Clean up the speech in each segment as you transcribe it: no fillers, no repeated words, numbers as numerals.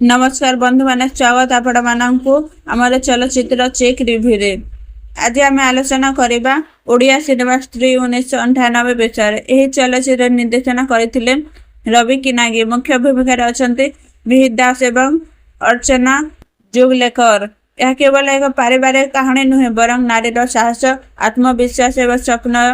नमस्कार बंधु मैंने स्वागत आपण मानू आमर चलचित्र चेक रिव्यू रे। आज आम आलोचना करवा ओडिया सिनेमा स्त्री 1998 विषय। यह चलचित्र निर्देशना करथिले रवि किनागी। मुख्य भूमिका अच्छा मिहिर दास एवं अर्चना जुगलेकर। यह केवल एक पारिवारिक कहानी नुहे बरं नारीर साहस आत्मविश्वास एवं स्वप्न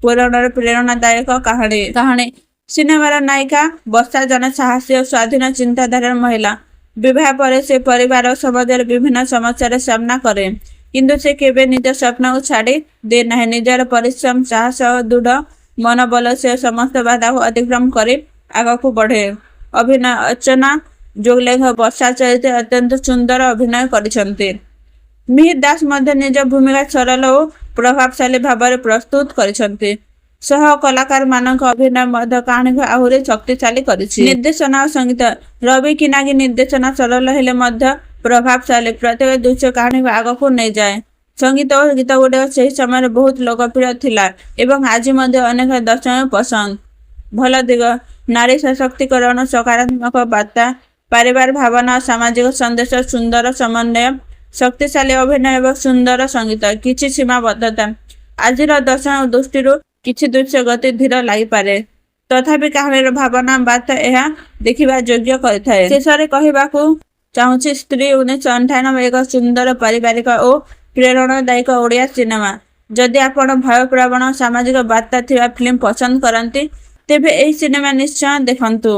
पूरण प्रेरणादायक कहानी। सिनेमार नायिका वर्षा जन साहसी और स्वाधीन चिंताधारा महिला। विवाह पर से परिवार और समाज विभिन्न समस्या सामना करे, किंतु से केवे निज स्वप्न को छाड़ी दे ना। निजर परिश्रम साहस और दृढ़ मनोबल से समस्त बाधा को अतिक्रम कर आग को बढ़े। अभिनय अर्चना जुगलेकर वर्षा चरित्र अत्यंत सुंदर अभिनय करिसेंती। मिहिर दास मध्य निज भूमिका सरल और प्रभावशाली भाव में प्रस्तुत करिसेंती। सह कलाकार मानक अभिनय मध्य कहानी को आहुरी शक्तिशाली करिछि। निर्देशना और संगीत रवि किनागी। निर्देशना सरल हेले मध्य प्रभावशाली, प्रत्येक दृश्य कहानी को आग को नहीं जाए। संगीत और गीत गुड़िक से समय बहुत लोकप्रिय थिला एवं आज मध्य अनेक दर्शक पसंद। भल दिग नारी सशक्तिकरण, सकारात्मक वार्ता, परिवार भावना और सामाजिक संदेश, सुंदर समन्वय, शक्तिशाली अभिनय एवं सुंदर संगीत। किछि सीमाबद्धता आज दर्शक दृष्टि किछि दृश्य गति धीर लगिपारे, तथापि कहानीर भावना बात यह देखा योग्य करें। शेष में कहवाक चाहूँगी स्त्री 1998 एक सुंदर पारिवारिक और प्रेरणादायक ओडिया सिनेमा। जदि आपण भय प्रवण सामाजिक वार्ता थिबा फिल्म पसंद करती तेबे एही सिनेमा निश्चय देखंतु।